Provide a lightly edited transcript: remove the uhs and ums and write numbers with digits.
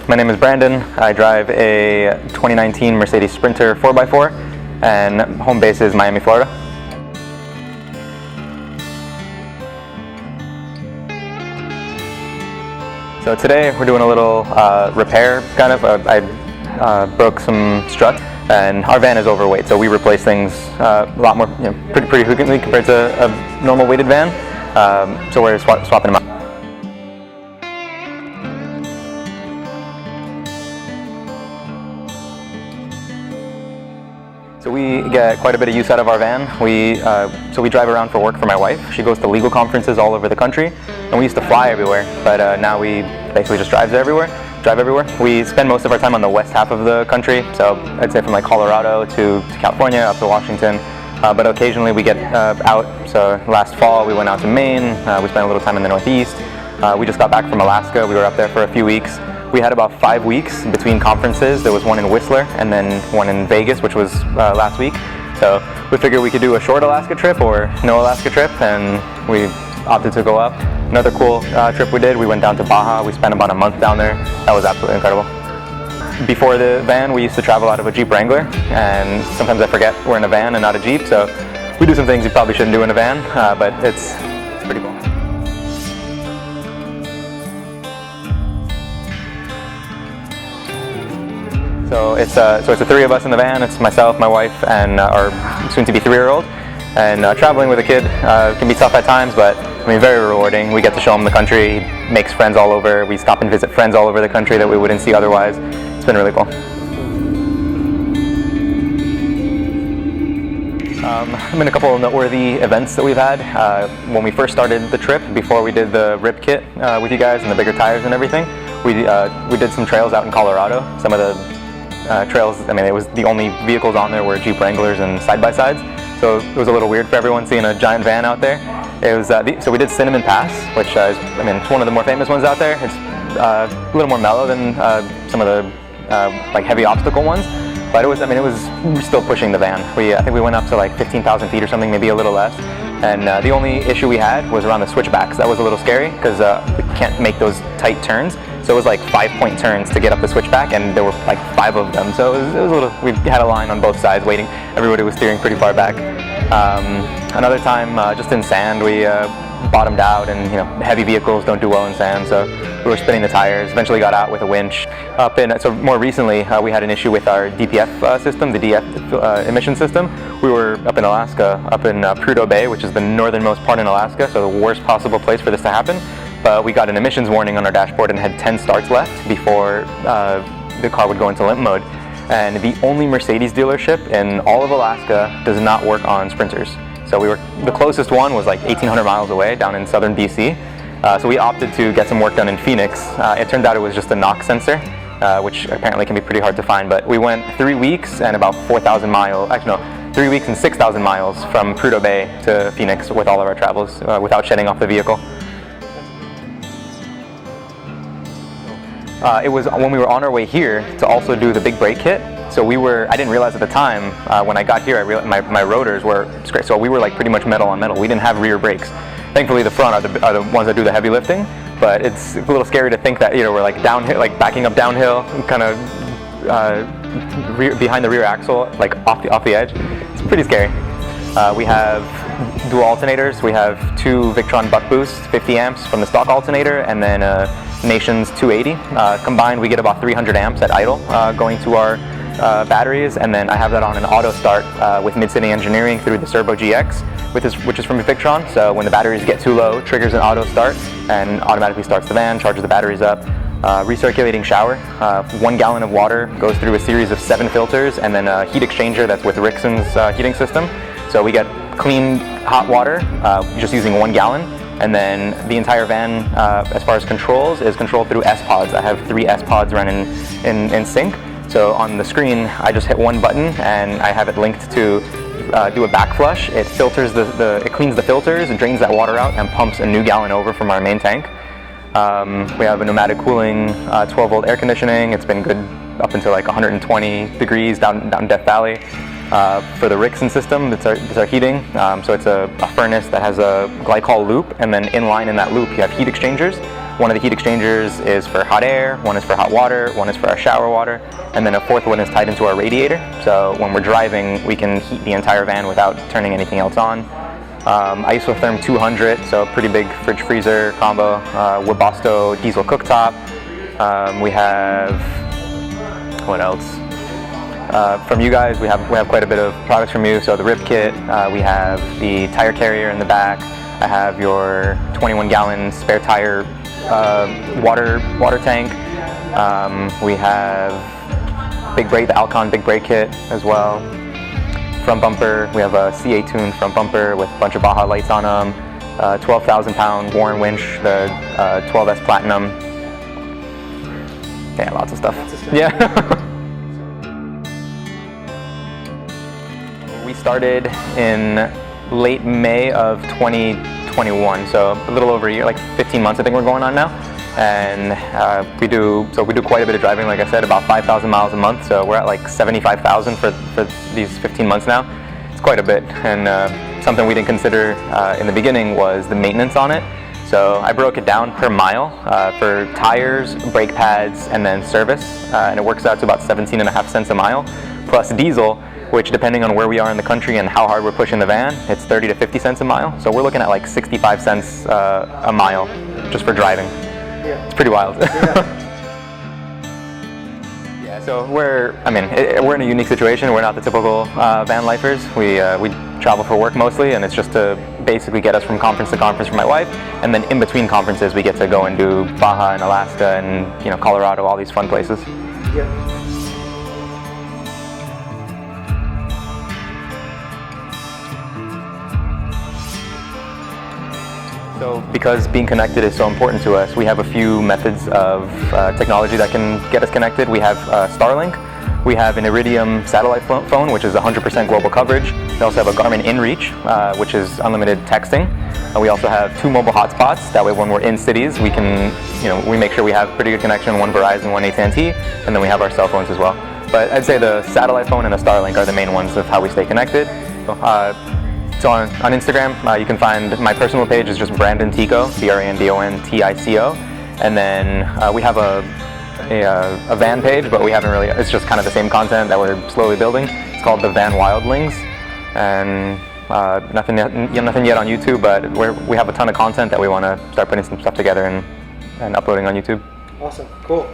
my name is Brandon. I drive a 2019 Mercedes Sprinter 4x4 and home base is Miami, Florida. So today we're doing a little repair kind of. I broke some struts and our van is overweight, so we replace things a lot more, pretty frequently compared to a normal weighted van. So we're swapping them out. So we get quite a bit of use out of our van. So we drive around for work for my wife. She goes to legal conferences all over the country, and we used to fly everywhere, but now we basically just drive everywhere. We spend most of our time on the west half of the country, so I'd say from like Colorado to California up to Washington, but occasionally we get out. So last fall we went out to Maine, we spent a little time in the Northeast. We just got back from Alaska. We were up there for a few weeks. We had about 5 weeks between conferences. There was one in Whistler and then one in Vegas, which was last week. So we figured we could do a short Alaska trip or no Alaska trip, and we opted to go up. Another cool trip we did, we went down to Baja. We spent about a month down there. That was absolutely incredible. Before the van, we used to travel out of a Jeep Wrangler, and sometimes I forget we're in a van and not a Jeep, so we do some things you probably shouldn't do in a van, but it's pretty cool. So it's the three of us in the van. It's myself, my wife, and our soon-to-be 3-year-old. And traveling with a kid can be tough at times, but I mean, very rewarding. We get to show him the country. He makes friends all over. We stop and visit friends all over the country that we wouldn't see otherwise. It's been really cool. I've been a couple of noteworthy events that we've had. When we first started the trip, before we did the rip kit with you guys and the bigger tires and everything, we did some trails out in Colorado. Some of the trails, I mean, it was the only vehicles on there were Jeep Wranglers and side-by-sides, so it was a little weird for everyone seeing a giant van out there. It was so we did Cinnamon Pass, which is, I mean, it's one of the more famous ones out there. It's a little more mellow than some of the like heavy obstacle ones, but it was still pushing the van. I think we went up to like 15,000 feet or something, maybe a little less. And the only issue we had was around the switchbacks. That was a little scary because we can't make those tight turns. So it was like 5-point turns to get up the switchback, and there were like 5 of them. So it was a little. We had a line on both sides waiting. Everybody was steering pretty far back. Another time, just in sand, we bottomed out, and heavy vehicles don't do well in sand, so we were spinning the tires. Eventually got out with a winch. So more recently, we had an issue with our DPF system, the DF emission system. We were up in Alaska, up in Prudhoe Bay, which is the northernmost part in Alaska, so the worst possible place for this to happen. But we got an emissions warning on our dashboard and had 10 starts left before the car would go into limp mode. And the only Mercedes dealership in all of Alaska does not work on Sprinters. So the closest one was like 1,800 miles away down in southern BC. So we opted to get some work done in Phoenix. It turned out it was just a NOx sensor, which apparently can be pretty hard to find. But we went 3 weeks and about 4,000 miles, actually no, 3 weeks and 6,000 miles from Prudhoe Bay to Phoenix with all of our travels without shedding off the vehicle. It was when we were on our way here to also do the big brake kit. So I didn't realize at the time, when I got here, I realized my rotors were straight. So we were like pretty much metal on metal. We didn't have rear brakes. Thankfully the front are the ones that do the heavy lifting, but it's a little scary to think that we're like downhill, like backing up downhill, kind of behind the rear axle, like off the edge. It's pretty scary. We have dual alternators. We have 2 Victron buck boosts, 50 amps from the stock alternator, and then Nation's 280. Combined, we get about 300 amps at idle going to our batteries, and then I have that on an auto start with Mid-City Engineering through the Servo GX, which is from Victron. So when the batteries get too low, triggers an auto start and automatically starts the van, charges the batteries up. Recirculating shower, 1 gallon of water goes through a series of 7 filters, and then a heat exchanger that's with Rixon's heating system. So we get clean hot water just using 1 gallon. And then the entire van, as far as controls, is controlled through S-Pods. I have 3 S-Pods running in sync. So on the screen, I just hit 1 button and I have it linked to do a back flush. It filters it cleans the filters, and drains that water out, and pumps a new gallon over from our main tank. We have a pneumatic cooling, 12-volt air conditioning. It's been good up until like 120 degrees down Death Valley. For the Rixon system, it's our heating. So it's a furnace that has a glycol loop, and then in line in that loop you have heat exchangers. One of the heat exchangers is for hot air, one is for hot water, one is for our shower water, and then a fourth one is tied into our radiator. So when we're driving, we can heat the entire van without turning anything else on. Isotherm 200, so pretty big fridge freezer combo. Webasto diesel cooktop. We have, what else? From you guys, we have quite a bit of products from you. So the rip kit, we have the tire carrier in the back. I have your 21-gallon spare tire water tank. We have the Alcon big brake kit as well. Front bumper, we have a CA tuned front bumper with a bunch of Baja lights on them. 12,000-pound Warren winch, the 12S Platinum. Yeah, lots of stuff. Yeah. We started in late May of 2021, so a little over a year, like 15 months I think we're going on now. And we do quite a bit of driving, like I said, about 5,000 miles a month, so we're at like 75,000 for these 15 months now. It's quite a bit, and something we didn't consider in the beginning was the maintenance on it. So I broke it down per mile for tires, brake pads, and then service, and it works out to about 17.5 cents a mile, plus diesel, which depending on where we are in the country and how hard we're pushing the van, it's 30 to 50 cents a mile. So we're looking at like 65 cents a mile just for driving. Yeah. It's pretty wild. Yeah, so we're in a unique situation. We're not the typical van lifers. We travel for work mostly, and it's just to basically get us from conference to conference for my wife. And then in between conferences, we get to go and do Baja and Alaska and Colorado, all these fun places. Yeah. So because being connected is so important to us, we have a few methods of technology that can get us connected. We have Starlink, we have an Iridium satellite phone, which is 100% global coverage. We also have a Garmin InReach, which is unlimited texting. And we also have 2 mobile hotspots. That way when we're in cities, we can, we make sure we have pretty good connection, one Verizon, one AT&T, and then we have our cell phones as well. But I'd say the satellite phone and the Starlink are the main ones of how we stay connected. So on Instagram, you can find my personal page is just Brandon Tico, BrandonTico, and then we have a van page, but we haven't really. It's just kind of the same content that we're slowly building. It's called the Van Wildlings, and nothing yet on YouTube, but we have a ton of content that we want to start putting some stuff together and uploading on YouTube. Awesome, cool.